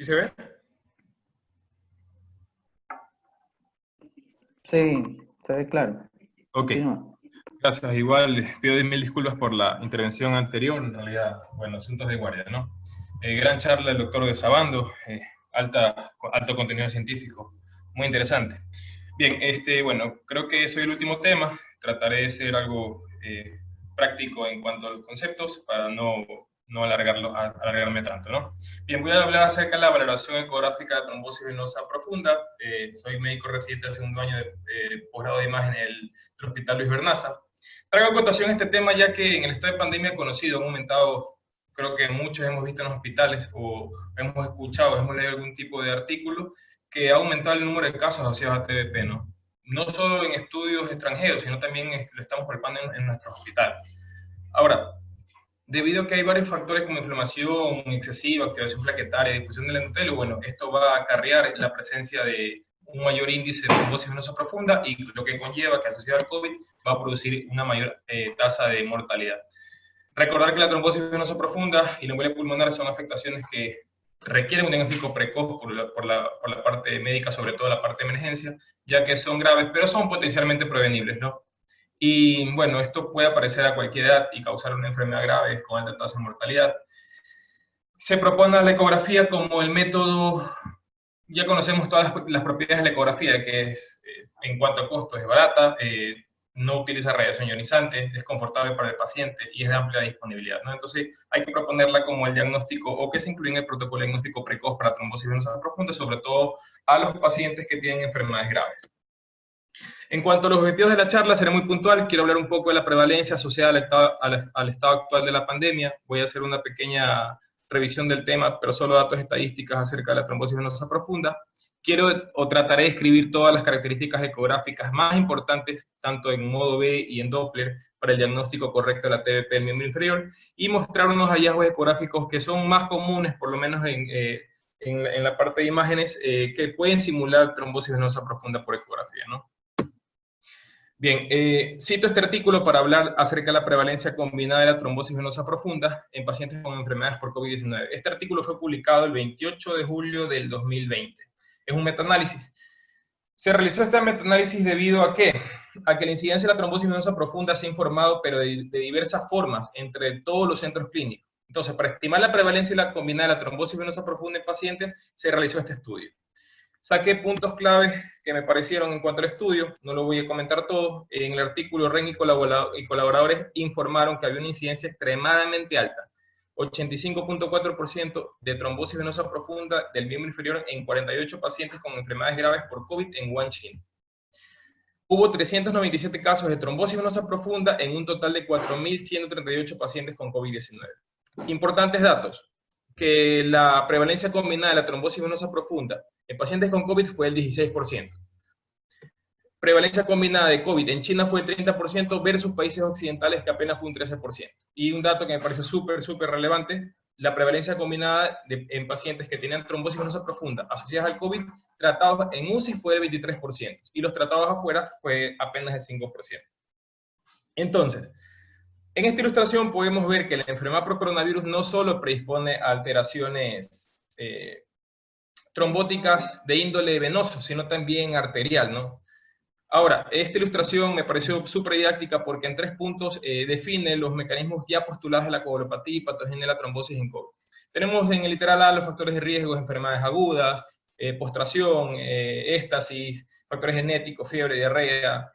¿Sí se ve? Sí, se ve claro. Ok, Continúa. gracias. Igual les pido mil disculpas por la intervención anterior, en realidad, bueno, asuntos de guardia, ¿no? Gran charla del doctor de Sabando, alto contenido científico, muy interesante. Bien, bueno, creo que soy el último tema, trataré de ser algo práctico en cuanto a los conceptos para no alargarme tanto, ¿no? Bien, voy a hablar acerca de la valoración ecográfica de trombosis venosa profunda. Soy médico residente de segundo año de posgrado de imagen del Hospital Luis Bernaza. Traigo a cotación este tema ya que en el estado de pandemia conocido ha aumentado, creo que muchos hemos visto en los hospitales o hemos escuchado, hemos leído algún tipo de artículo que ha aumentado el número de casos asociados a TBP, ¿no? No solo en estudios extranjeros, sino también lo estamos palpando en nuestro hospital. Ahora, debido a que hay varios factores como inflamación excesiva, activación plaquetaria, difusión del endotelium, bueno, esto va a acarrear la presencia de un mayor índice de trombosis venosa profunda y lo que conlleva que asociado al COVID va a producir una mayor tasa de mortalidad. Recordar que la trombosis venosa profunda y la embolia pulmonar son afectaciones que requieren un diagnóstico precoz por la parte médica, sobre todo la parte de emergencia, ya que son graves, pero son potencialmente prevenibles, ¿no? Y bueno, esto puede aparecer a cualquier edad y causar una enfermedad grave con alta tasa de mortalidad. Se propone la ecografía como el método, ya conocemos todas las propiedades de la ecografía, que es, en cuanto a costos, es barata, no utiliza radiación ionizante, es confortable para el paciente y es de amplia disponibilidad, ¿no? Entonces hay que proponerla como el diagnóstico o que se incluye en el protocolo diagnóstico precoz para trombosis venosa profunda, sobre todo a los pacientes que tienen enfermedades graves. En cuanto a los objetivos de la charla, seré muy puntual. Quiero hablar un poco de la prevalencia asociada al estado actual de la pandemia. Voy a hacer una pequeña revisión del tema, pero solo datos estadísticas acerca de la trombosis venosa profunda. Quiero o trataré de escribir todas las características ecográficas más importantes, tanto en modo B y en Doppler, para el diagnóstico correcto de la TBP del miembro inferior, y mostrar unos hallazgos ecográficos que son más comunes, por lo menos en la parte de imágenes, que pueden simular trombosis venosa profunda por ecografía, ¿no? Bien, cito este artículo para hablar acerca de la prevalencia combinada de la trombosis venosa profunda en pacientes con enfermedades por COVID-19. Este artículo fue publicado el 28 de julio del 2020. Es un metaanálisis. Se realizó este metaanálisis debido a que la incidencia de la trombosis venosa profunda se ha informado, pero de diversas formas, entre todos los centros clínicos. Entonces, para estimar la prevalencia y la combinada de la trombosis venosa profunda en pacientes, se realizó este estudio. Saqué puntos claves que me parecieron en cuanto al estudio, no lo voy a comentar todo. En el artículo, Ren y colaboradores informaron que había una incidencia extremadamente alta, 85.4% de trombosis venosa profunda del miembro inferior en 48 pacientes con enfermedades graves por COVID en Guangxin. Hubo 397 casos de trombosis venosa profunda en un total de 4.138 pacientes con COVID-19. Importantes datos, que la prevalencia combinada de la trombosis venosa profunda en pacientes con COVID fue el 16%. Prevalencia combinada de COVID en China fue el 30% versus países occidentales que apenas fue un 13%. Y un dato que me pareció súper relevante, la prevalencia combinada en pacientes que tenían trombosis venosa profunda asociadas al COVID, tratados en UCI fue del 23%, y los tratados afuera fue apenas el 5%. Entonces, en esta ilustración podemos ver que la enfermedad por coronavirus no solo predispone a alteraciones trombóticas de índole venoso, sino también arterial, ¿no? Ahora, esta ilustración me pareció súper didáctica porque en 3 puntos define los mecanismos ya postulados de la coagulopatía y patogenia de la trombosis en COVID. Tenemos en el literal A los factores de riesgo, enfermedades agudas, postración, éstasis, factores genéticos, fiebre, diarrea,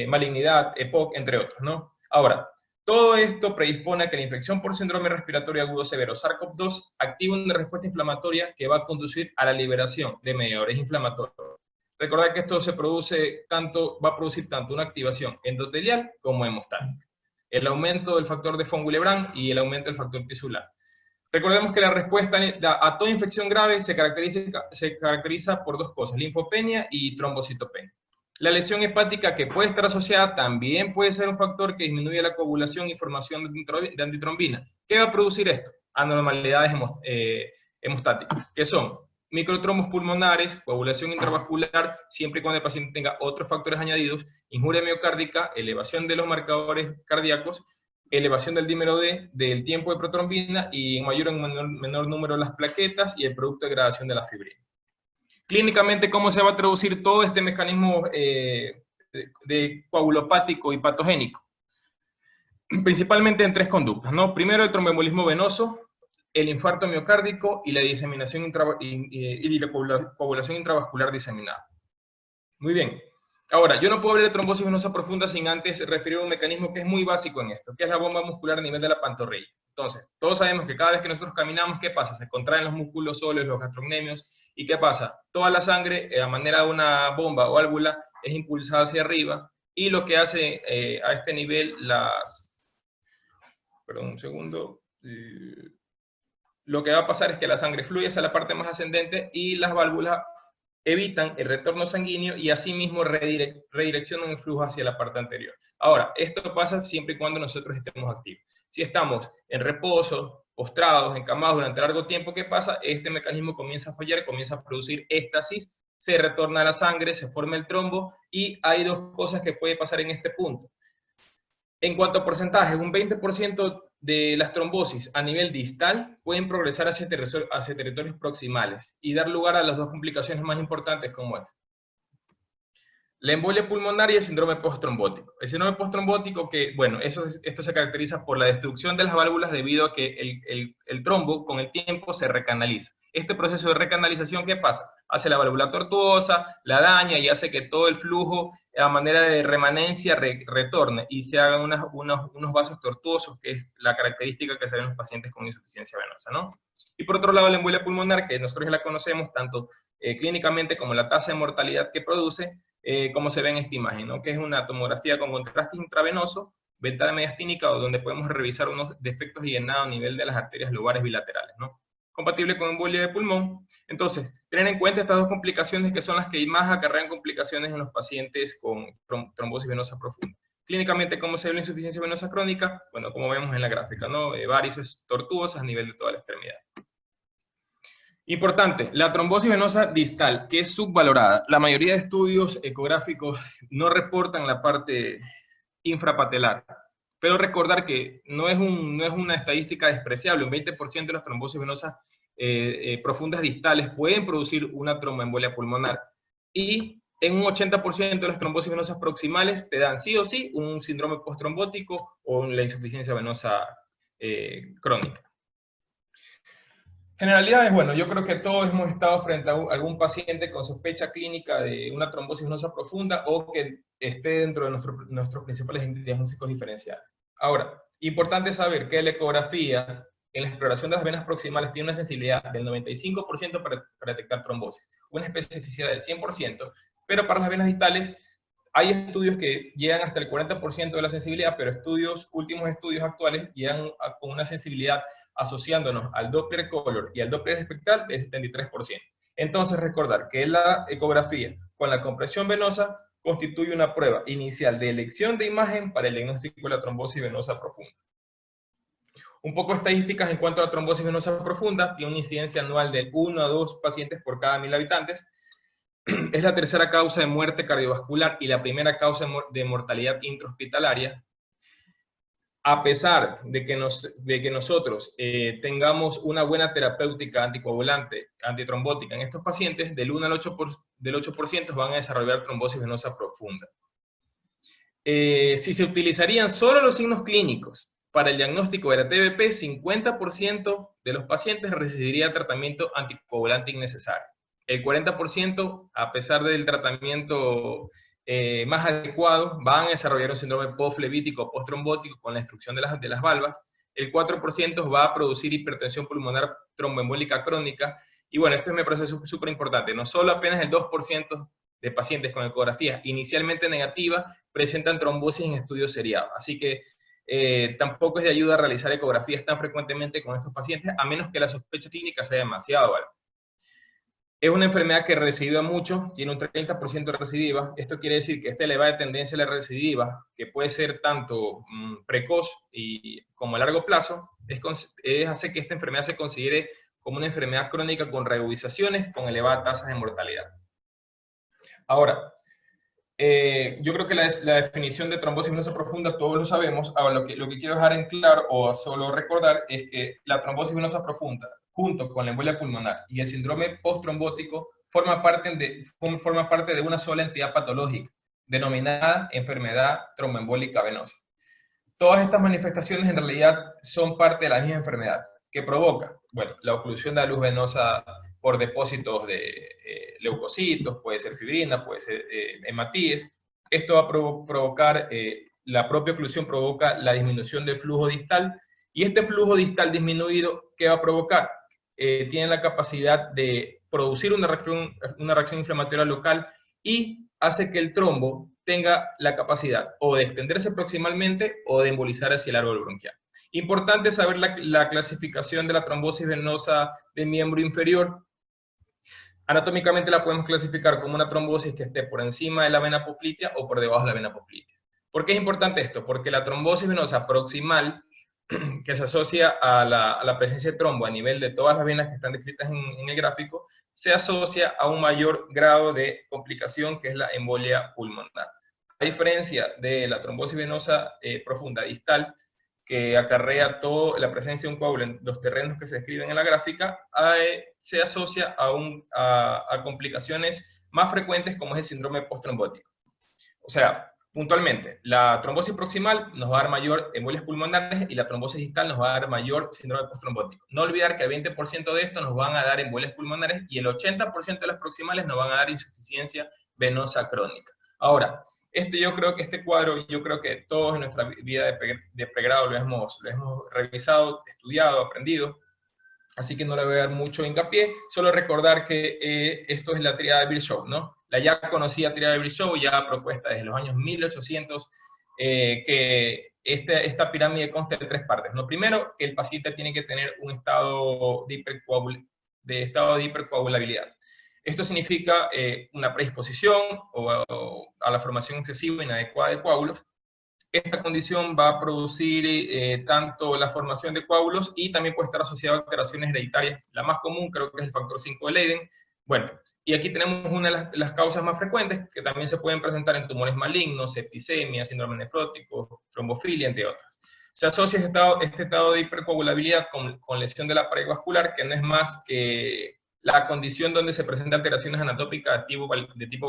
malignidad, EPOC, entre otros, ¿no? Ahora, todo esto predispone a que la infección por síndrome respiratorio agudo severo SARS-CoV-2 active una respuesta inflamatoria que va a conducir a la liberación de mediadores inflamatorios. Recordad que esto va a producir tanto una activación endotelial como hemostática. El aumento del factor de von Willebrand y el aumento del factor tisular. Recordemos que la respuesta a toda infección grave se caracteriza por 2 cosas, linfopenia y trombocitopenia. La lesión hepática, que puede estar asociada, también puede ser un factor que disminuye la coagulación y formación de antitrombina. ¿Qué va a producir esto? Anormalidades hemostáticas, que son microtrombos pulmonares, coagulación intravascular, siempre y cuando el paciente tenga otros factores añadidos, injuria miocárdica, elevación de los marcadores cardíacos, elevación del dímero D, del tiempo de protrombina, y en mayor o menor número las plaquetas y el producto de degradación de la fibrina. Clínicamente, ¿cómo se va a traducir todo este mecanismo de coagulopático y patogénico? Principalmente en tres conductas, ¿no? Primero, el tromboembolismo venoso, el infarto miocárdico y la diseminación y la coagulación intravascular diseminada. Muy bien. Ahora, yo no puedo hablar de trombosis venosa profunda sin antes referir a un mecanismo que es muy básico en esto, que es la bomba muscular a nivel de la pantorrilla. Entonces, todos sabemos que cada vez que nosotros caminamos, ¿qué pasa? Se contraen los músculos soles, los gastrocnemios, ¿y qué pasa? Toda la sangre, a manera de una bomba o válvula, es impulsada hacia arriba, y lo que hace a este nivel Perdón, un segundo. Lo que va a pasar es que la sangre fluye hacia la parte más ascendente y las válvulas evitan el retorno sanguíneo y asimismo redireccionan el flujo hacia la parte anterior. Ahora, esto pasa siempre y cuando nosotros estemos activos. Si estamos en reposo, postrados, encamados durante largo tiempo, ¿qué pasa? Este mecanismo comienza a fallar, comienza a producir éstasis, se retorna la sangre, se forma el trombo, y hay dos cosas que puede pasar en este punto. En cuanto a porcentajes, un 20% de las trombosis a nivel distal pueden progresar hacia territorios proximales y dar lugar a las dos complicaciones más importantes, como es la embolia pulmonar y el síndrome postrombótico. El síndrome postrombótico, que, bueno, esto se caracteriza por la destrucción de las válvulas debido a que el trombo con el tiempo se recanaliza. Este proceso de recanalización, ¿qué pasa? Hace la válvula tortuosa, la daña y hace que todo el flujo a manera de remanencia retorne y se hagan unos vasos tortuosos, que es la característica que se ven en los pacientes con insuficiencia venosa, ¿no? Y por otro lado, la embolia pulmonar, que nosotros ya la conocemos tanto clínicamente como la tasa de mortalidad que produce, como se ve en esta imagen, ¿no? Que es una tomografía con contraste intravenoso, ventana mediastínica, donde podemos revisar unos defectos y llenado a nivel de las arterias lobares bilaterales, ¿no? Compatible con embolia de pulmón. Entonces, tener en cuenta estas dos complicaciones, que son las que más acarrean complicaciones en los pacientes con trombosis venosa profunda. Clínicamente, ¿cómo se ve la insuficiencia venosa crónica? Bueno, como vemos en la gráfica, ¿no? Varices tortuosas a nivel de toda la extremidad. Importante, la trombosis venosa distal, que es subvalorada. La mayoría de estudios ecográficos no reportan la parte infrapatelar, pero recordar que no es una estadística despreciable. Un 20% de las trombosis venosas profundas distales pueden producir una tromboembolia pulmonar, y en un 80% de las trombosis venosas proximales te dan sí o sí un síndrome postrombótico o la insuficiencia venosa crónica. Generalidades, bueno, yo creo que todos hemos estado frente a algún paciente con sospecha clínica de una trombosis venosa profunda o que esté dentro de nuestros principales diagnósticos diferenciales. Ahora, importante saber que la ecografía en la exploración de las venas proximales tiene una sensibilidad del 95% para detectar trombosis, una especificidad del 100%, pero para las venas distales hay estudios que llegan hasta el 40% de la sensibilidad, pero últimos estudios actuales llegan con una sensibilidad asociándonos al Doppler color y al Doppler espectral de 73%. Entonces, recordar que la ecografía con la compresión venosa constituye una prueba inicial de elección de imagen para el diagnóstico de la trombosis venosa profunda. Un poco estadísticas en cuanto a la trombosis venosa profunda: tiene una incidencia anual de 1 a 2 pacientes por cada 1000 habitantes. Es la tercera causa de muerte cardiovascular y la primera causa de mortalidad intrahospitalaria. A pesar de que nosotros tengamos una buena terapéutica anticoagulante, antitrombótica en estos pacientes, del 1 al 8% van a desarrollar trombosis venosa profunda. Si se utilizarían solo los signos clínicos para el diagnóstico de la TBP, 50% de los pacientes recibiría tratamiento anticoagulante innecesario. El 40%, a pesar del tratamiento más adecuado, van a desarrollar un síndrome postflevítico o posttrombótico con la destrucción de las valvas. El 4% va a producir hipertensión pulmonar tromboembólica crónica. Y bueno, esto me parece súper importante. No solo apenas el 2% de pacientes con ecografía inicialmente negativa presentan trombosis en estudios seriados. Así que tampoco es de ayuda a realizar ecografías tan frecuentemente con estos pacientes, a menos que la sospecha clínica sea demasiado alta. Es una enfermedad que recidiva mucho, tiene un 30% de recidiva. Esto quiere decir que esta elevada tendencia a la recidiva, que puede ser tanto precoz como a largo plazo, hace que esta enfermedad se considere como una enfermedad crónica con reagudizaciones, con elevadas tasas de mortalidad. Ahora, Yo creo que la definición de trombosis venosa profunda todos lo sabemos. Ahora, lo que quiero dejar en claro o solo recordar es que la trombosis venosa profunda, junto con la embolia pulmonar y el síndrome postrombótico, forma parte de una sola entidad patológica, denominada enfermedad tromboembólica venosa. Todas estas manifestaciones en realidad son parte de la misma enfermedad, que provoca, bueno, la oclusión de la luz venosa por depósitos de leucocitos, puede ser fibrina, puede ser hematíes. Esto va a provocar, la propia oclusión provoca la disminución del flujo distal, y este flujo distal disminuido, ¿qué va a provocar? Tiene la capacidad de producir una reacción inflamatoria local y hace que el trombo tenga la capacidad o de extenderse proximalmente o de embolizar hacia el árbol bronquial. Importante saber la clasificación de la trombosis venosa de miembro inferior. Anatómicamente la podemos clasificar como una trombosis que esté por encima de la vena poplitea o por debajo de la vena poplitea. ¿Por qué es importante esto? Porque la trombosis venosa proximal, que se asocia a la presencia de trombo a nivel de todas las venas que están descritas en el gráfico, se asocia a un mayor grado de complicación, que es la embolia pulmonar. A diferencia de la trombosis venosa profunda distal, que acarrea toda la presencia de un coágulo en los terrenos que se describen en la gráfica, se asocia a complicaciones más frecuentes, como es el síndrome postrombótico. O sea, puntualmente, la trombosis proximal nos va a dar mayor embolias pulmonares y la trombosis distal nos va a dar mayor síndrome postrombótico. No olvidar que el 20% de esto nos van a dar embolias pulmonares y el 80% de las proximales nos van a dar insuficiencia venosa crónica. Ahora, yo creo que este cuadro, yo creo que todos en nuestra vida de pregrado lo hemos revisado, estudiado, aprendido, así que no le voy a dar mucho hincapié, solo recordar que esto es la tríada de Virchow, ¿no? La ya conocida tríada de Virchow, ya propuesta desde los años 1800, que esta pirámide consta de 3 partes, ¿no? Primero, que el paciente tiene que tener un estado de hipercoagulabilidad. Esto significa una predisposición a la formación excesiva e inadecuada de coágulos. Esta condición va a producir tanto la formación de coágulos y también puede estar asociada a alteraciones hereditarias. La más común creo que es el factor 5 de Leiden. Bueno, y aquí tenemos una de las causas más frecuentes que también se pueden presentar en tumores malignos, septicemia, síndrome nefrótico, trombofilia, entre otras. Se asocia este estado de hipercoagulabilidad con lesión de la pared vascular, que no es más que la condición donde se presentan alteraciones anatómicas de tipo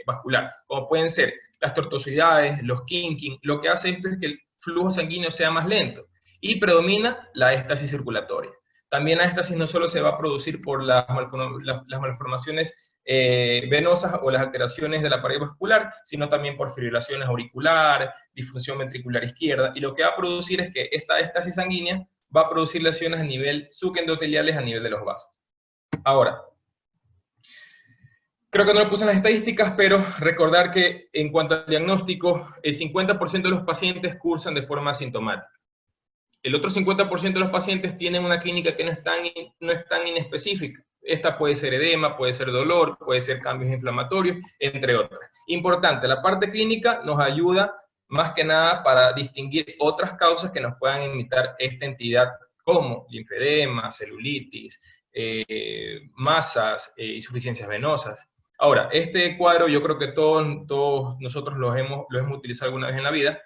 vascular, como pueden ser las tortuosidades, los kinking. Lo que hace esto es que el flujo sanguíneo sea más lento y predomina la éstasis circulatoria. También la éstasis no solo se va a producir por las malformaciones venosas o las alteraciones de la pared vascular, sino también por fibrilaciones auriculares, disfunción ventricular izquierda, y lo que va a producir es que esta éstasis sanguínea va a producir lesiones a nivel subendoteliales a nivel de los vasos. Ahora, creo que no lo puse en las estadísticas, pero recordar que en cuanto al diagnóstico, el 50% de los pacientes cursan de forma asintomática. El otro 50% de los pacientes tienen una clínica que no es tan inespecífica. Esta puede ser edema, puede ser dolor, puede ser cambios inflamatorios, entre otras. Importante, la parte clínica nos ayuda más que nada para distinguir otras causas que nos puedan imitar esta entidad, como linfedema, celulitis, masas, insuficiencias venosas. Ahora, este cuadro yo creo que todos nosotros lo hemos utilizado alguna vez en la vida.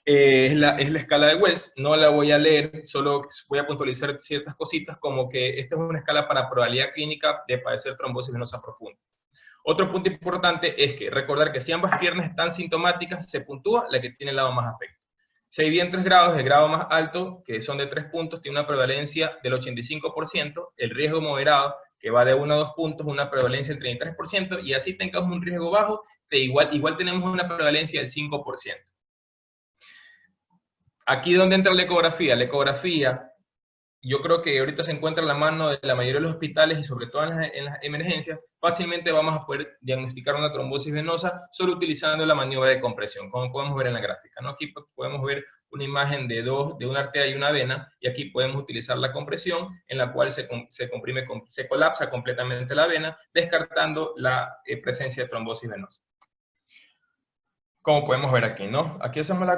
Es la escala de Wells, no la voy a leer, solo voy a puntualizar ciertas cositas, como que esta es una escala para probabilidad clínica de padecer trombosis venosa profunda. Otro punto importante es que recordar que si ambas piernas están sintomáticas, se puntúa la que tiene el lado más afecto. Si hay bien 3 grados, el grado más alto, que son de 3 puntos, tiene una prevalencia del 85%, el riesgo moderado, que va de 1 a 2 puntos, una prevalencia del 33%, y así tengamos un riesgo bajo, igual tenemos una prevalencia del 5%. Aquí donde entra la ecografía, yo creo que ahorita se encuentra en la mano de la mayoría de los hospitales y sobre todo en las emergencias, fácilmente vamos a poder diagnosticar una trombosis venosa solo utilizando la maniobra de compresión, como podemos ver en la gráfica, ¿no? Aquí podemos ver una imagen de una arteria y una vena, y aquí podemos utilizar la compresión, en la cual se colapsa completamente la vena, descartando la presencia de trombosis venosa. Como podemos ver aquí, ¿no? Aquí hacemos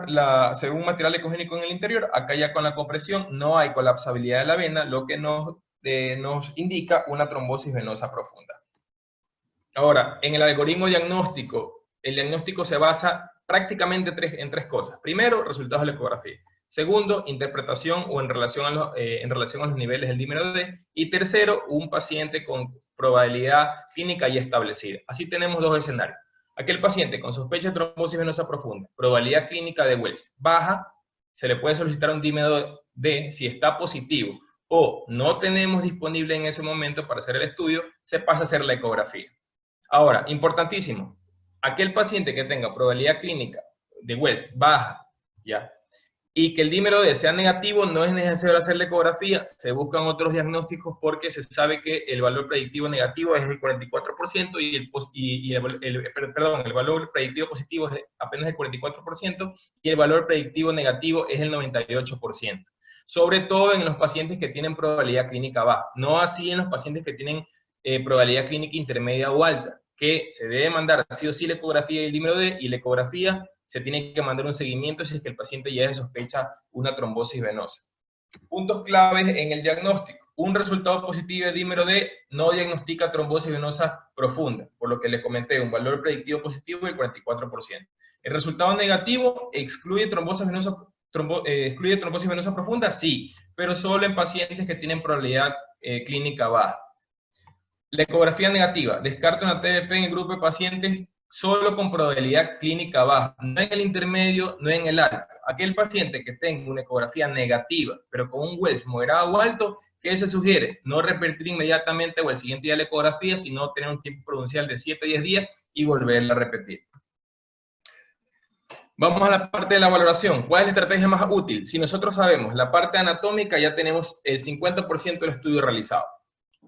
según material ecogénico en el interior, acá ya con la compresión no hay colapsabilidad de la vena, lo que nos indica una trombosis venosa profunda. Ahora, en el algoritmo diagnóstico el diagnóstico se basa prácticamente en tres cosas. Primero, resultados de la ecografía. Segundo, interpretación o en relación a los niveles del dímero D. Y tercero, un paciente con probabilidad clínica ya establecida. Así tenemos dos escenarios. Aquel paciente con sospecha de trombosis venosa profunda, probabilidad clínica de Wells baja, se le puede solicitar un dímero D. Si está positivo o no tenemos disponible en ese momento para hacer el estudio, se pasa a hacer la ecografía. Ahora, importantísimo, aquel paciente que tenga probabilidad clínica de Wells baja, ¿ya?, y que el dímero D sea negativo, no es necesario hacer la ecografía, se buscan otros diagnósticos porque se sabe que el valor predictivo negativo es el 44% el valor predictivo positivo es apenas el 44% y el valor predictivo negativo es el 98%. Sobre todo en los pacientes que tienen probabilidad clínica baja, no así en los pacientes que tienen probabilidad clínica intermedia o alta, que se debe mandar sí o sí la ecografía y el dímero D, y la ecografía se tiene que mandar un seguimiento si es que el paciente ya sospecha una trombosis venosa. Puntos claves en el diagnóstico. Un resultado positivo de dímero D no diagnostica trombosis venosa profunda, por lo que les comenté, un valor predictivo positivo del 44%. El resultado negativo excluye trombosis venosa profunda, sí, pero solo en pacientes que tienen probabilidad clínica baja. La ecografía negativa, descarta una TBP en el grupo de pacientes solo con probabilidad clínica baja, no en el intermedio, no en el alto. Aquel paciente que tenga una ecografía negativa, pero con un Wells moderado o alto, ¿qué se sugiere? No repetir inmediatamente o el siguiente día la ecografía, sino tener un tiempo prudencial de 7 a 10 días y volverla a repetir. Vamos a la parte de la valoración. ¿Cuál es la estrategia más útil? Si nosotros sabemos la parte anatómica, ya tenemos el 50% del estudio realizado.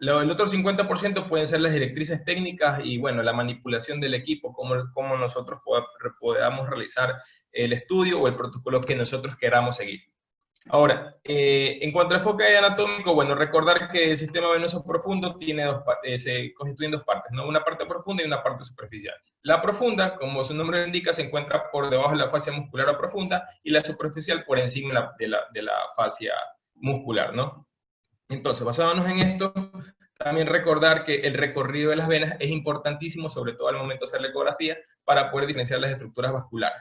El otro 50% pueden ser las directrices técnicas y, bueno, la manipulación del equipo, cómo nosotros podamos realizar el estudio o el protocolo que nosotros queramos seguir. Ahora, en cuanto al enfoque anatómico, bueno, recordar que el sistema venoso profundo tiene se constituye en dos partes, ¿no? Una parte profunda y una parte superficial. La profunda, como su nombre indica, se encuentra por debajo de la fascia muscular o profunda, y la superficial por encima de la fascia muscular, ¿no? Entonces, basándonos en esto, también recordar que el recorrido de las venas es importantísimo, sobre todo al momento de hacer la ecografía, para poder diferenciar las estructuras vasculares.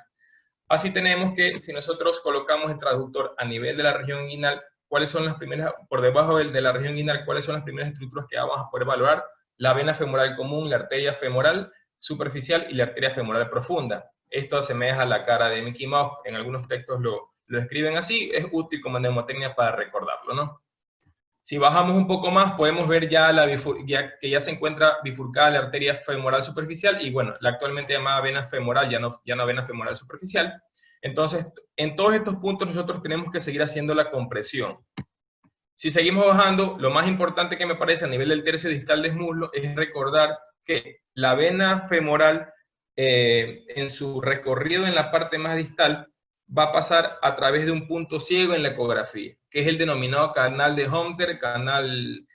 Así tenemos que, si nosotros colocamos el traductor a nivel de la región inguinal, ¿cuáles son las primeras, por debajo de la región inguinal, cuáles son las primeras estructuras que vamos a poder evaluar? La vena femoral común, la arteria femoral superficial y la arteria femoral profunda. Esto asemeja a la cara de Mickey Mouse, en algunos textos lo escriben así, es útil como mnemotecnia para recordarlo, ¿no? Si bajamos un poco más, podemos ver que ya se encuentra bifurcada la arteria femoral superficial y, bueno, la actualmente llamada vena femoral, ya no vena femoral superficial. Entonces, en todos estos puntos nosotros tenemos que seguir haciendo la compresión. Si seguimos bajando, lo más importante que me parece a nivel del tercio distal del muslo es recordar que la vena femoral, en su recorrido en la parte más distal, va a pasar a través de un punto ciego en la ecografía, que es el denominado canal de Hunter, canal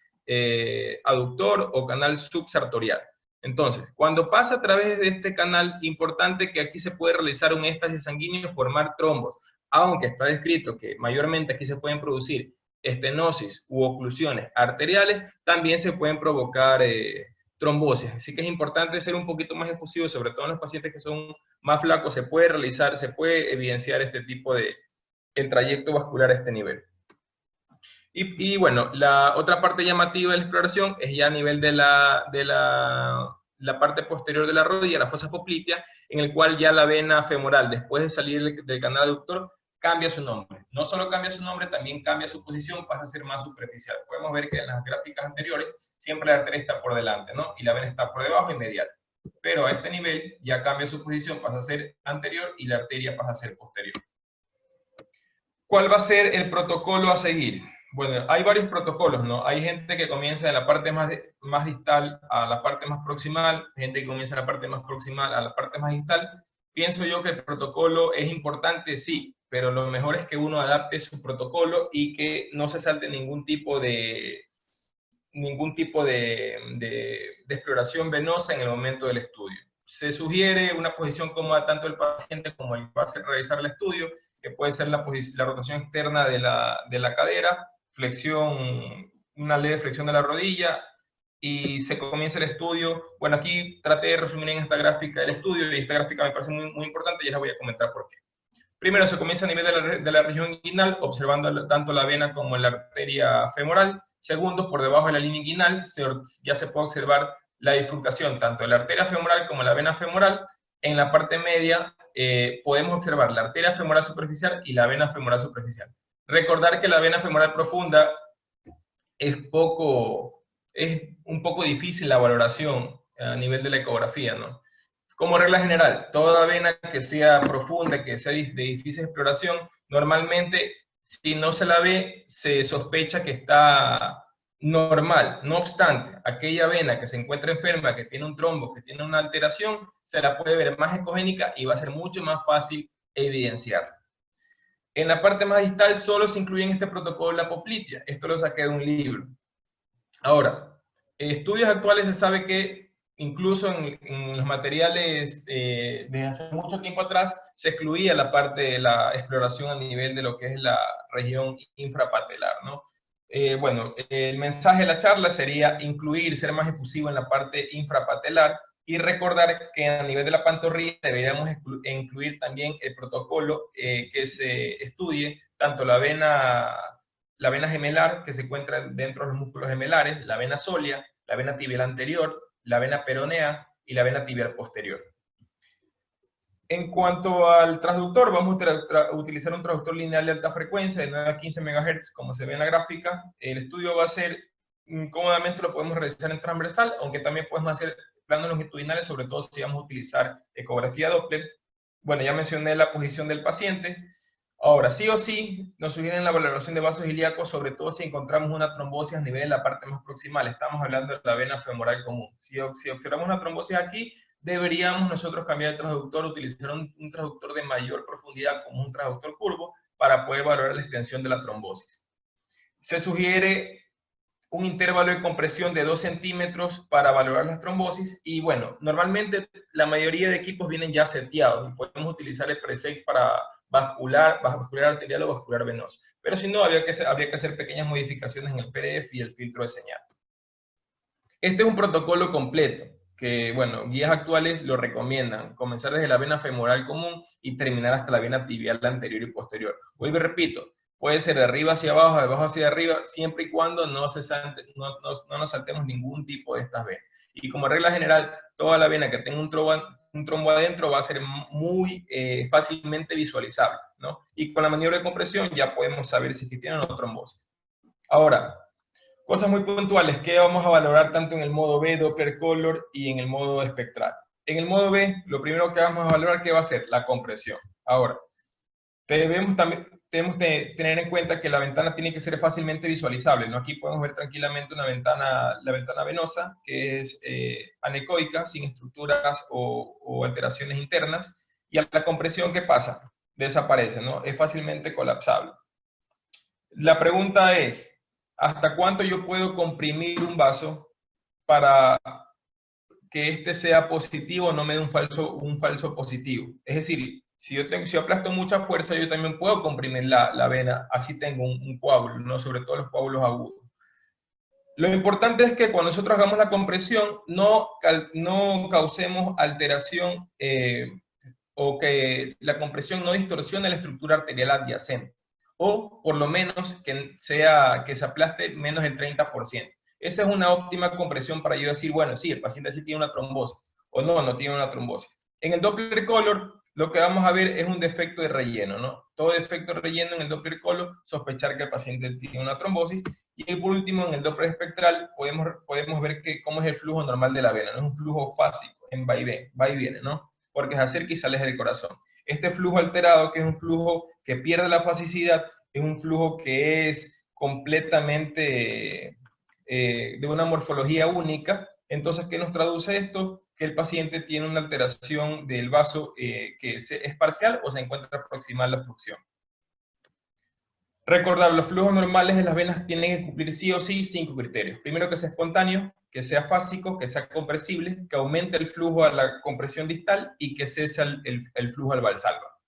aductor o canal subsartorial. Entonces, cuando pasa a través de este canal, importante que aquí se puede realizar un éxtasis sanguíneo y formar trombos, aunque está descrito que mayormente aquí se pueden producir estenosis u oclusiones arteriales, también se pueden provocar trombosis. Así que es importante ser un poquito más efusivo, sobre todo en los pacientes que son más flacos, se puede evidenciar este tipo el trayecto vascular a este nivel. Y bueno, la otra parte llamativa de la exploración es ya a nivel de la parte posterior de la rodilla, la fosa poplitea, en el cual ya la vena femoral, después de salir del canal aductor, cambia su nombre. No solo cambia su nombre, también cambia su posición, pasa a ser más superficial. Podemos ver que en las gráficas anteriores siempre la arteria está por delante, ¿no? Y la vena está por debajo y medial. Pero a este nivel ya cambia su posición, pasa a ser anterior y la arteria pasa a ser posterior. ¿Cuál va a ser el protocolo a seguir? Bueno, hay varios protocolos, ¿no? Hay gente que comienza en la parte más distal a la parte más proximal, gente que comienza en la parte más proximal a la parte más distal. Pienso yo que el protocolo es importante, sí, pero lo mejor es que uno adapte su protocolo y que no se salte ningún tipo de exploración venosa en el momento del estudio. Se sugiere una posición cómoda tanto el paciente como el que va a realizar el estudio, que puede ser la rotación externa de la cadera, una leve flexión de la rodilla y se comienza el estudio. Bueno, aquí traté de resumir en esta gráfica el estudio, y esta gráfica me parece muy, muy importante y les voy a comentar por qué. Primero se comienza a nivel de la región inguinal, observando tanto la vena como la arteria femoral. Segundo, por debajo de la línea inguinal ya se puede observar la bifurcación tanto de la arteria femoral como la vena femoral. En la parte media podemos observar la arteria femoral superficial y la vena femoral superficial. Recordar que la vena femoral profunda es un poco difícil la valoración a nivel de la ecografía, ¿no? Como regla general, toda vena que sea profunda, que sea de difícil exploración, normalmente si no se la ve, se sospecha que está normal. No obstante, aquella vena que se encuentra enferma, que tiene un trombo, que tiene una alteración, se la puede ver más ecogénica y va a ser mucho más fácil evidenciar. En la parte más distal solo se incluye en este protocolo la poplitea. Esto lo saqué de un libro. Ahora, estudios actuales se sabe que incluso en los materiales de hace mucho tiempo atrás se excluía la parte de la exploración a nivel de lo que es la región infrapatelar, ¿no? Bueno, el mensaje de la charla sería incluir, ser más efusivo en la parte infrapatelar y recordar que a nivel de la pantorrilla deberíamos incluir también el protocolo que se estudie tanto la vena gemelar, que se encuentra dentro de los músculos gemelares, la vena sólea, la vena tibial anterior, la vena peronea y la vena tibial posterior. En cuanto al transductor, vamos a utilizar un transductor lineal de alta frecuencia de 9 a 15 MHz, como se ve en la gráfica. El estudio va a ser, cómodamente lo podemos realizar en transversal, aunque también podemos hacer planos longitudinales, sobre todo si vamos a utilizar ecografía Doppler. Bueno, ya mencioné la posición del paciente. Ahora, sí o sí, nos sugieren la valoración de vasos ilíacos, sobre todo si encontramos una trombosis a nivel de la parte más proximal. Estamos hablando de la vena femoral común. Si observamos una trombosis aquí, deberíamos nosotros cambiar el transductor, utilizar un transductor de mayor profundidad como un transductor curvo para poder valorar la extensión de la trombosis. Se sugiere un intervalo de compresión de 2 centímetros para valorar las trombosis y bueno, normalmente la mayoría de equipos vienen ya seteados y podemos utilizar el Presec para vascular arterial o vascular venoso. Pero si no, habría que hacer pequeñas modificaciones en el PDF y el filtro de señal. Este es un protocolo completo que, bueno, guías actuales lo recomiendan, comenzar desde la vena femoral común y terminar hasta la vena tibial anterior y posterior. Vuelvo y repito, puede ser de arriba hacia abajo, de abajo hacia arriba, siempre y cuando no nos saltemos ningún tipo de estas venas. Y como regla general, toda la vena que tenga un trombo adentro va a ser muy fácilmente visualizable, ¿no? Y con la maniobra de compresión ya podemos saber si tienen o no trombosis. Ahora, cosas muy puntuales que vamos a valorar tanto en el modo B, Doppler Color, y en el modo espectral. En el modo B, lo primero que vamos a valorar, ¿qué va a ser? La compresión. Ahora, tenemos que tener en cuenta que la ventana tiene que ser fácilmente visualizable, ¿no? Aquí podemos ver tranquilamente la ventana venosa, que es anecoica, sin estructuras o alteraciones internas, y a la compresión, ¿qué pasa? Desaparece, ¿no? Es fácilmente colapsable. La pregunta es, ¿hasta cuánto yo puedo comprimir un vaso para que este sea positivo o no me dé un falso positivo? Es decir, si yo aplasto mucha fuerza, yo también puedo comprimir la vena, así tengo un coágulo, ¿no? Sobre todo los coágulos agudos. Lo importante es que cuando nosotros hagamos la compresión, no causemos alteración o que la compresión no distorsione la estructura arterial adyacente. O por lo menos que se aplaste menos del 30%. Esa es una óptima compresión para yo decir, bueno, sí, el paciente sí tiene una trombosis, o no tiene una trombosis. En el Doppler Color, lo que vamos a ver es un defecto de relleno, ¿no? Todo defecto de relleno en el Doppler Color, sospechar que el paciente tiene una trombosis. Y por último, en el Doppler espectral, podemos ver cómo es el flujo normal de la vena, no es un flujo fásico, en va y viene, ¿no? Porque se acerca y sale del corazón. Este flujo alterado, que es un flujo que pierde la fasicidad, es un flujo que es completamente de una morfología única. Entonces, ¿qué nos traduce esto? Que el paciente tiene una alteración del vaso que es parcial o se encuentra proximal a la obstrucción. Recordar, los flujos normales de las venas tienen que cumplir sí o sí 5 criterios. Primero, que sea espontáneo, que sea fásico, que sea compresible, que aumente el flujo a la compresión distal y que cese el flujo al valsalva.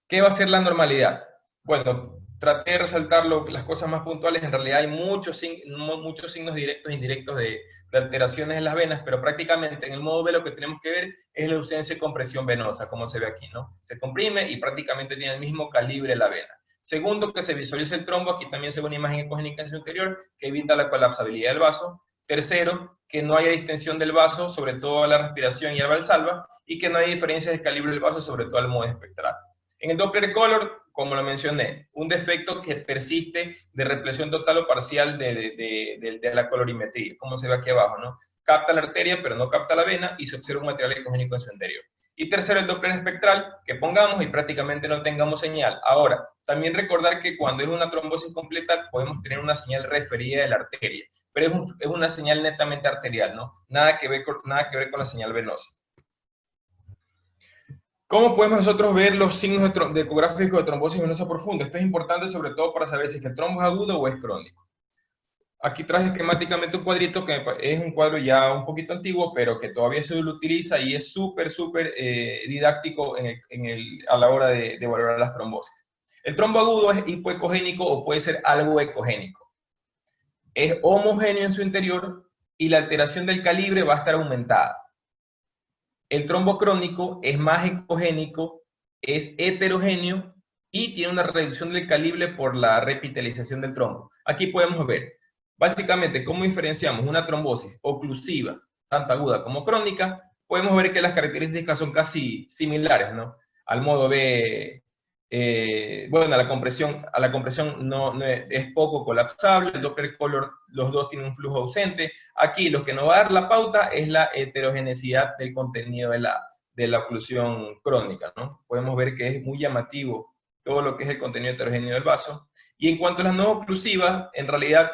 ¿Qué va a ser la normalidad? Bueno, traté de resaltar las cosas más puntuales. En realidad hay muchos signos directos e indirectos de alteraciones en las venas, pero prácticamente en el modo B lo que tenemos que ver es la ausencia de compresión venosa, como se ve aquí, ¿no? Se comprime y prácticamente tiene el mismo calibre la vena. Segundo, que se visualice el trombo. Aquí también se ve una imagen ecogénica anterior que evita la colapsabilidad del vaso. Tercero, que no haya distensión del vaso, sobre todo a la respiración y al valsalva, y que no haya diferencias de calibre del vaso, sobre todo al modo espectral. En el Doppler Color, como lo mencioné, un defecto que persiste de represión total o parcial de la colorimetría, como se ve aquí abajo, ¿no? Capta la arteria, pero no capta la vena, y se observa un material ecogénico en su interior. Y tercero, el Doppler espectral, que pongamos y prácticamente no tengamos señal. Ahora, también recordar que cuando es una trombosis completa, podemos tener una señal referida de la arteria, pero es una señal netamente arterial, ¿no? Nada que ver con la señal venosa. ¿Cómo podemos nosotros ver los signos de ecográfico de trombosis venosa profunda? Esto es importante sobre todo para saber si es que el trombo es agudo o es crónico. Aquí traje esquemáticamente un cuadrito que es un cuadro ya un poquito antiguo, pero que todavía se lo utiliza y es súper didáctico a la hora de valorar las trombosis. El trombo agudo es hipoecogénico o puede ser algo ecogénico. Es homogéneo en su interior y la alteración del calibre va a estar aumentada. El trombo crónico es más ecogénico, es heterogéneo y tiene una reducción del calibre por la repitalización del trombo. Aquí podemos ver básicamente cómo diferenciamos una trombosis oclusiva, tanto aguda como crónica. Podemos ver que las características son casi similares, ¿no? Al modo B, bueno, a la compresión no es poco colapsable. El Doppler Color, los dos tienen un flujo ausente. Aquí lo que nos va a dar la pauta es la heterogeneidad del contenido de la oclusión crónica, ¿no? Podemos ver que es muy llamativo todo lo que es el contenido heterogéneo del vaso. Y en cuanto a las no oclusivas, en realidad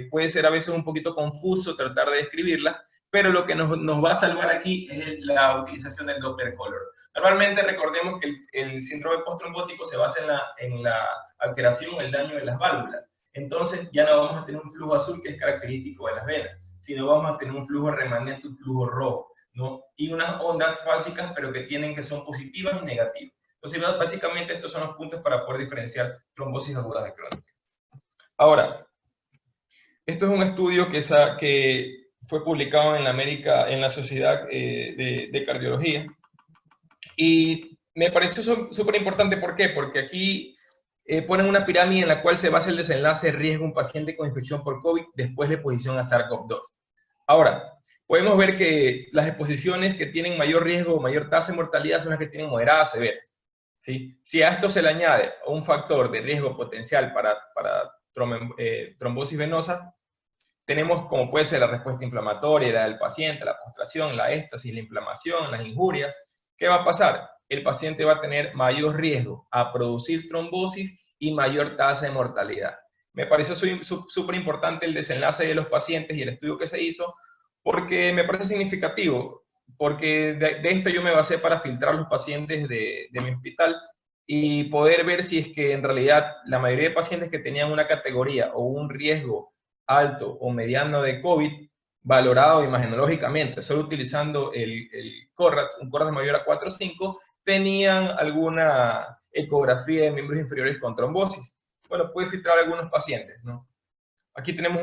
puede ser a veces un poquito confuso tratar de describirlas, pero lo que nos va a salvar aquí es la utilización del Doppler Color. Normalmente recordemos que el síndrome postrombótico se basa en la alteración o el daño de las válvulas. Entonces ya no vamos a tener un flujo azul que es característico de las venas, sino vamos a tener un flujo remanente, un flujo rojo, ¿no? Y unas ondas básicas, pero que son positivas y negativas. Entonces, básicamente estos son los puntos para poder diferenciar trombosis agudas de crónica. Ahora, esto es un estudio que fue publicado en la Sociedad de Cardiología, y me pareció súper importante. ¿Por qué? Porque aquí ponen una pirámide en la cual se basa el desenlace de riesgo de un paciente con infección por COVID después de exposición a SARS-CoV-2. Ahora, podemos ver que las exposiciones que tienen mayor riesgo o mayor tasa de mortalidad son las que tienen moderada a severa. ¿Sí? Si a esto se le añade un factor de riesgo potencial para trombosis venosa, tenemos como puede ser la respuesta inflamatoria del paciente, la postración, la éstasis, la inflamación, las injurias. ¿Qué va a pasar? El paciente va a tener mayor riesgo a producir trombosis y mayor tasa de mortalidad. Me pareció súper importante el desenlace de los pacientes y el estudio que se hizo, porque me parece significativo, porque de esto yo me basé para filtrar los pacientes de mi hospital y poder ver si es que en realidad la mayoría de pacientes que tenían una categoría o un riesgo alto o mediano de COVID, valorado imagenológicamente, solo utilizando el CORRAT, un CORRAT mayor a 4 o 5, tenían alguna ecografía de miembros inferiores con trombosis. Bueno, puede filtrar algunos pacientes, ¿no? Aquí tenemos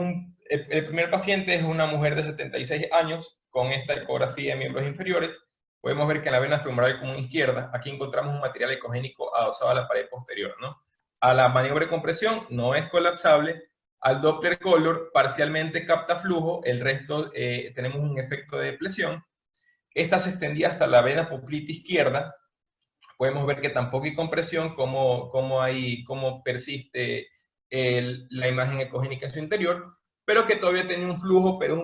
el primer paciente es una mujer de 76 años con esta ecografía de miembros inferiores. Podemos ver que en la vena femoral común izquierda, aquí encontramos un material ecogénico adosado a la pared posterior, ¿no? A la maniobra de compresión no es colapsable. Al Doppler Color parcialmente capta flujo, el resto tenemos un efecto de depresión. Esta se extendía hasta la vena poplite izquierda. Podemos ver que tampoco hay compresión, cómo persiste la imagen ecogénica en su interior, pero que todavía tiene un flujo, pero es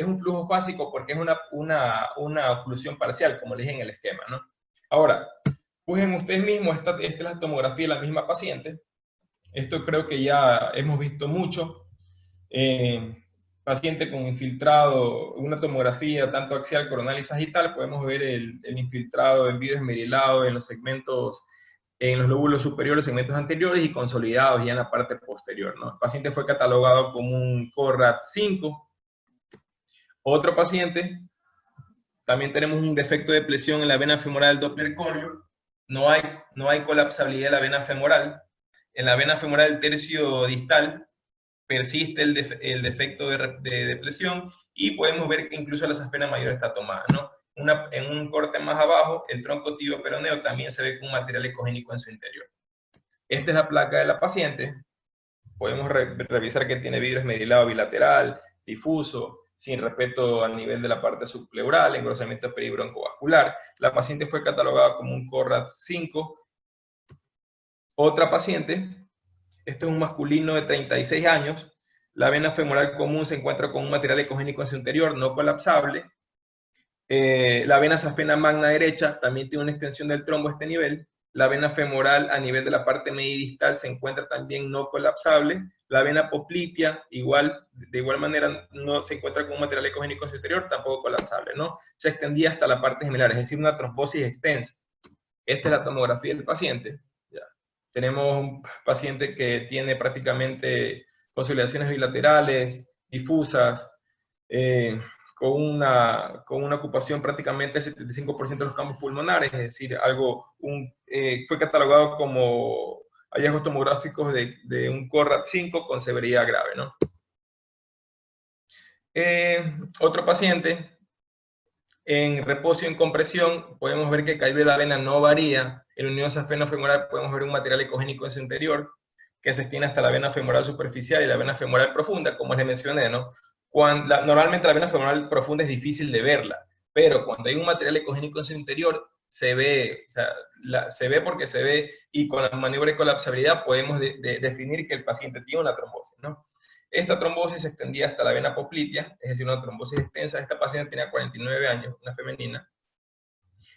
un flujo fásico porque es una oclusión parcial, como les dije en el esquema, ¿no? Ahora, busquen ustedes mismos, esta es la tomografía de la misma paciente. Esto creo que ya hemos visto mucho. Paciente con infiltrado, una tomografía tanto axial, coronal y sagital, podemos ver el infiltrado en vidrio esmerilado en los segmentos, en los lóbulos superiores, segmentos anteriores y consolidados ya en la parte posterior, ¿no? El paciente fue catalogado como un CORRAT 5. Otro paciente, también tenemos un defecto de presión en la vena femoral del Doppler Color. No hay colapsabilidad de la vena femoral. en la vena femoral del tercio distal persiste el defecto de depresión y podemos ver que incluso la safena mayor está tomada, ¿no? En un corte más abajo, el tronco tibio peroneo también se ve con un material ecogénico en su interior. Esta es la placa de la paciente. Podemos revisar que tiene vidrio esmerilado bilateral, difuso, sin respeto al nivel de la parte subpleural, engrosamiento peribroncovascular. La paciente fue catalogada como un CORRAD 5. Otra paciente, este es un masculino de 36 años, la vena femoral común se encuentra con un material ecogénico en su interior, no colapsable. La vena safena magna derecha también tiene una extensión del trombo a este nivel. La vena femoral a nivel de la parte media y distal se encuentra también no colapsable. La vena poplitea, de igual manera, no se encuentra con un material ecogénico en su interior, tampoco colapsable, ¿no? Se extendía hasta la parte gemelar, es decir, una trombosis extensa. Esta es la tomografía del paciente. Ya. Tenemos un paciente que tiene prácticamente consolidaciones bilaterales, difusas, con una ocupación prácticamente del 75% de los campos pulmonares, es decir, fue catalogado como hallazgos tomográficos de un CORRAD 5 con severidad grave, ¿no? Otro paciente, en reposo y en compresión, podemos ver que el calibre de la vena no varía. En la unión safeno-femoral podemos ver un material ecogénico en su interior, que se extiende hasta la vena femoral superficial y la vena femoral profunda, como les mencioné, ¿no? Normalmente la vena femoral profunda es difícil de verla, pero cuando hay un material ecogénico en su interior, se ve, o sea, se ve porque se ve, y con la maniobra de colapsabilidad podemos definir que el paciente tiene una trombosis, ¿no? Esta trombosis se extendía hasta la vena poplitea, es decir, una trombosis extensa. Esta paciente tenía 49 años, una femenina.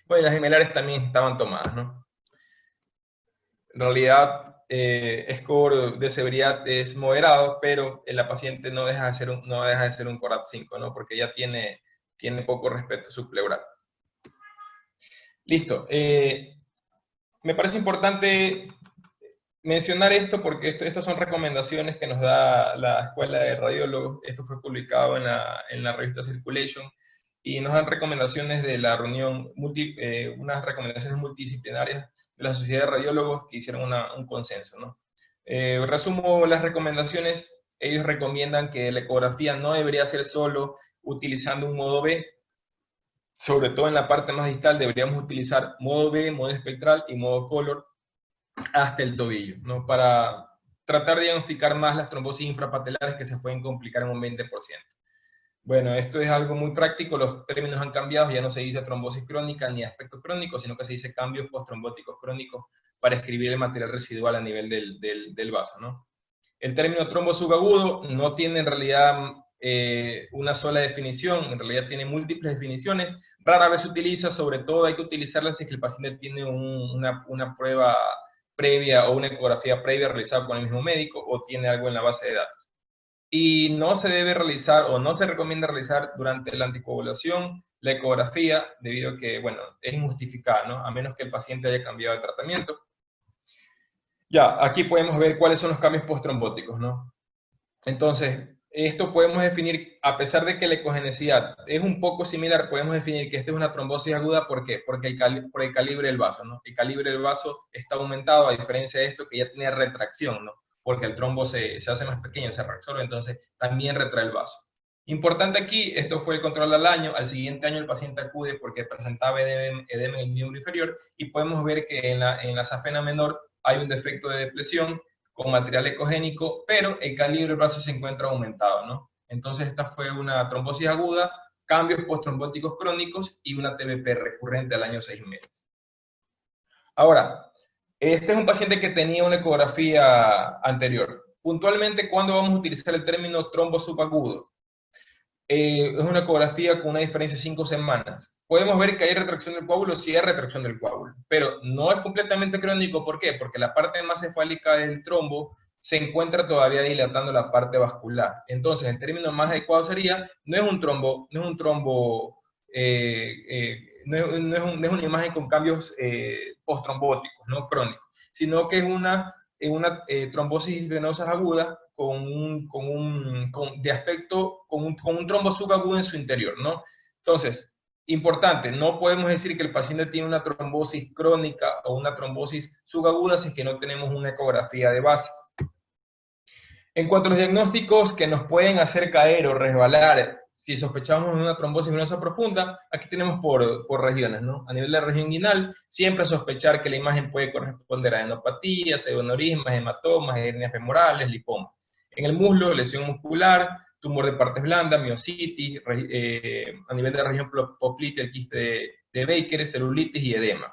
Bueno, las gemelares también estaban tomadas, ¿no? En realidad, score de severidad es moderado, pero la paciente no deja de ser un CORAD 5, ¿no? Porque ya tiene poco respeto subpleural. Listo. Me parece importante mencionar esto porque estas son recomendaciones que nos da la Escuela de Radiólogos. Esto fue publicado en la revista Circulation y nos dan recomendaciones de la reunión, unas recomendaciones multidisciplinarias de la Sociedad de Radiólogos que hicieron un consenso, ¿no? Resumo las recomendaciones. Ellos recomiendan que la ecografía no debería ser solo utilizando un modo B. Sobre todo en la parte más distal deberíamos utilizar modo B, modo espectral y modo color hasta el tobillo, ¿no? Para tratar de diagnosticar más las trombosis infrapatelares que se pueden complicar en un 20%. Bueno, esto es algo muy práctico, los términos han cambiado, ya no se dice trombosis crónica ni aspecto crónico, sino que se dice cambios postrombóticos crónicos para escribir el material residual a nivel del vaso, ¿no? El término trombo subagudo no tiene en realidad una sola definición, en realidad tiene múltiples definiciones, rara vez se utiliza, sobre todo hay que utilizarla si es que el paciente tiene una prueba previa o una ecografía previa realizada con el mismo médico o tiene algo en la base de datos. Y no se debe realizar o no se recomienda realizar durante la anticoagulación la ecografía debido a que, bueno, es injustificada, ¿no? A menos que el paciente haya cambiado de tratamiento. Ya, aquí podemos ver cuáles son los cambios postrombóticos, ¿no? Entonces, esto podemos definir, a pesar de que la ecogenicidad es un poco similar, podemos definir que esta es una trombosis aguda, ¿por qué? Porque por el calibre del vaso, ¿no? El calibre del vaso está aumentado, a diferencia de esto que ya tiene retracción, ¿no? Porque el trombo se hace más pequeño, se reabsorbe, entonces también retrae el vaso. Importante aquí, esto fue el control al año, al siguiente año el paciente acude porque presentaba edema en el miembro inferior y podemos ver que en la safena menor hay un defecto de depresión con material ecogénico, pero el calibre del vaso se encuentra aumentado, ¿no? Entonces esta fue una trombosis aguda, cambios postrombóticos crónicos y una TBP recurrente al año 6 meses. Ahora, este es un paciente que tenía una ecografía anterior. Puntualmente, ¿cuándo vamos a utilizar el término trombo subagudo? Es una ecografía con una diferencia de 5 semanas. Podemos ver que hay retracción del coágulo, sí hay retracción del coágulo, pero no es completamente crónico. ¿Por qué? Porque la parte más cefálica del trombo se encuentra todavía dilatando la parte vascular. Entonces, el término más adecuado sería, no es una imagen con cambios postrombóticos, no crónicos, sino que es una trombosis venosa aguda con un trombo subagudo en su interior, ¿no? Entonces, Importante, no podemos decir que el paciente tiene una trombosis crónica o una trombosis subaguda si es que no tenemos una ecografía de base. En cuanto a los diagnósticos que nos pueden hacer caer o resbalar si sospechamos una trombosis venosa profunda, aquí tenemos por regiones, ¿no? A nivel de la región inguinal, siempre sospechar que la imagen puede corresponder a adenopatía, pseudoneurismas, hematomas, hernias femorales, lipomas. En el muslo, lesión muscular, tumor de partes blandas, miositis, a nivel de la región poplitea, el quiste de Baker, celulitis y edema.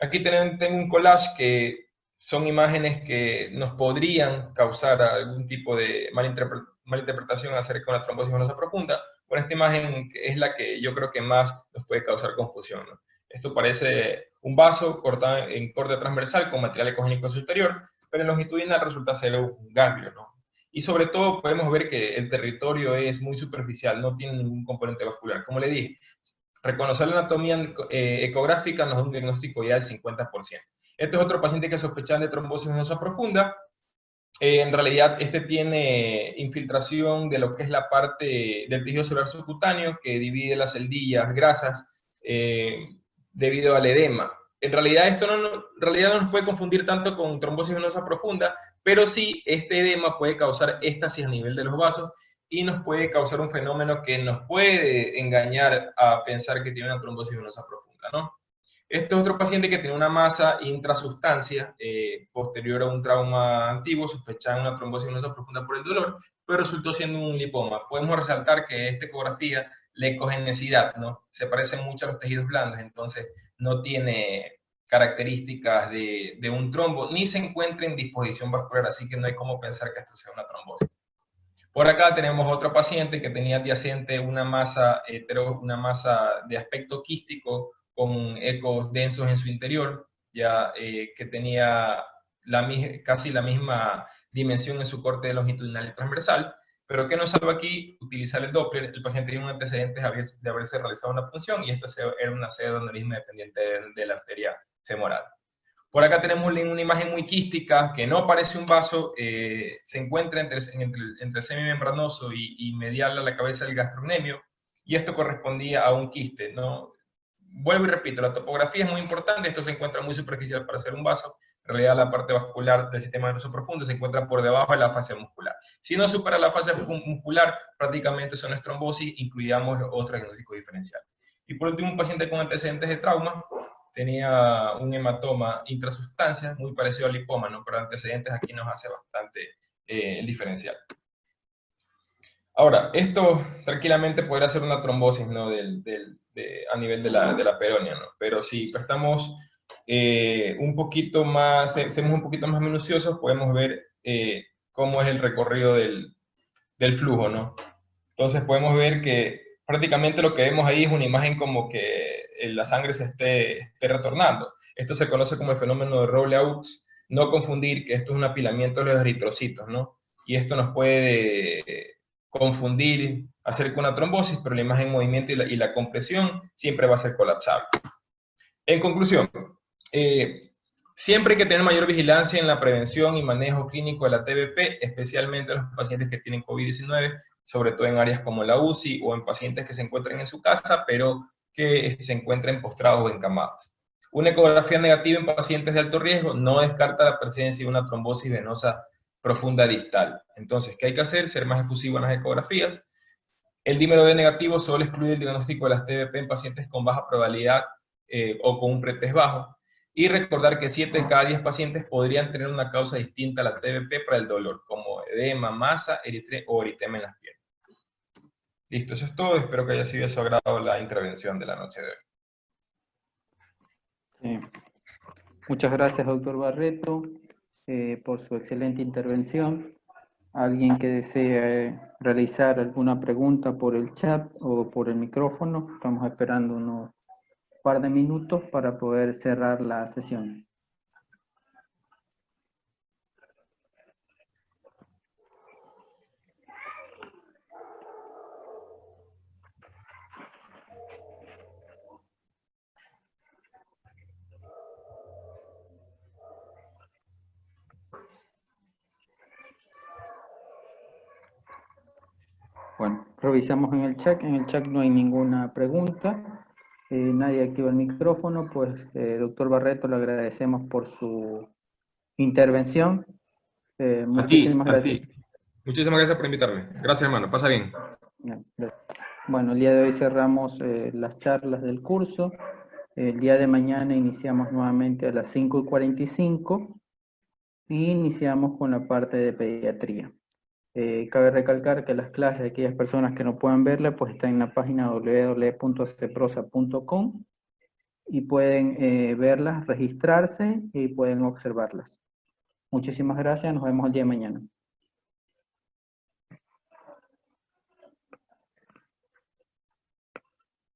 Aquí tengo un collage que son imágenes que nos podrían causar algún tipo de malinterpretación acerca de una trombosis venosa profunda. Con esta imagen es la que yo creo que más nos puede causar confusión, ¿no? Esto parece un vaso cortado en corte transversal con material ecogénico superior, pero en longitudinal resulta ser un ganglio, ¿no? Y sobre todo podemos ver que el territorio es muy superficial, no tiene ningún componente vascular. Como le dije, reconocer la anatomía ecográfica nos da un diagnóstico ya del 50%. Este es otro paciente que sospechan de trombosis venosa profunda. En realidad, este tiene infiltración de lo que es la parte del tejido celular subcutáneo que divide las celdillas grasas debido al edema. En realidad, esto no nos puede confundir tanto con trombosis venosa profunda, pero sí este edema puede causar éstasis a nivel de los vasos y nos puede causar un fenómeno que nos puede engañar a pensar que tiene una trombosis venosa profunda, ¿no? Este es otro paciente que tiene una masa intrasustancia posterior a un trauma antiguo, sospechada una trombosis venosa profunda por el dolor, pero resultó siendo un lipoma. Podemos resaltar que esta ecografía, la ecogenicidad, ¿no? Se parece mucho a los tejidos blandos, entonces no tiene características de un trombo, ni se encuentra en disposición vascular, así que no hay cómo pensar que esto sea una trombosis. Por acá tenemos otro paciente que tenía adyacente una masa de aspecto quístico con ecos densos en su interior, ya que tenía casi la misma dimensión en su corte longitudinal y transversal, pero que nos salva aquí utilizar el Doppler. El paciente tiene un antecedente de haberse realizado una punción y esta era una pseudoneurisma dependiente de la arteria femoral. Por acá tenemos una imagen muy quística que no parece un vaso, se encuentra entre el semimembranoso y medial a la cabeza del gastrocnemio, y esto correspondía a un quiste, ¿no? Vuelvo y repito, la topografía es muy importante, esto se encuentra muy superficial para ser un vaso, en realidad la parte vascular del sistema nervioso profundo se encuentra por debajo de la fascia muscular. Si no supera la fascia muscular, prácticamente son trombosis, incluíamos otro diagnóstico diferencial. Y por último, un paciente con antecedentes de trauma, tenía un hematoma intrasustancia, muy parecido al lipoma, ¿no? Pero antecedentes aquí nos hace bastante el diferencial. Ahora, esto tranquilamente podría ser una trombosis, ¿no? A nivel de la peronea, ¿no? Pero si estamos un poquito más, somos un poquito más minuciosos, podemos ver cómo es el recorrido del flujo, ¿no? Entonces podemos ver que prácticamente lo que vemos ahí es una imagen como que la sangre se esté retornando. Esto se conoce como el fenómeno de Rowley-Hawkes. No confundir que esto es un apilamiento de los eritrocitos, ¿no? Y esto nos puede confundir acerca de una trombosis, pero la imagen en movimiento y la compresión siempre va a ser colapsable. En conclusión, siempre hay que tener mayor vigilancia en la prevención y manejo clínico de la TBP, especialmente en los pacientes que tienen COVID-19, sobre todo en áreas como la UCI o en pacientes que se encuentran en su casa, pero que se encuentren postrados o encamados. Una ecografía negativa en pacientes de alto riesgo no descarta la presencia de una trombosis venosa profunda distal. Entonces, ¿qué hay que hacer? Ser más efusivo en las ecografías. El dímero D negativo solo excluye el diagnóstico de las TBP en pacientes con baja probabilidad o con un pretest bajo. Y recordar que 7 de cada 10 pacientes podrían tener una causa distinta a la TBP para el dolor, como edema, masa, o eritema en las piernas. Listo, eso es todo. Espero que haya sido de su agrado la intervención de la noche de hoy. Sí. Muchas gracias, doctor Barreto, por su excelente intervención. ¿Alguien que desee realizar alguna pregunta por el chat o por el micrófono? Estamos esperando unos par de minutos para poder cerrar la sesión. Bueno, revisamos en el chat. En el chat no hay ninguna pregunta. Nadie activa el micrófono, pues doctor Barreto, le agradecemos por su intervención. Muchísimas A gracias. ti. Muchísimas gracias por invitarme. Gracias, hermano. Pasa bien. Ya, gracias. Bueno, el día de hoy cerramos las charlas del curso. El día de mañana iniciamos nuevamente a las 5:45 y iniciamos con la parte de pediatría. Cabe recalcar que las clases de aquellas personas que no puedan verla, pues están en la página www.ceprosa.com y pueden verlas, registrarse y pueden observarlas. Muchísimas gracias, nos vemos el día de mañana.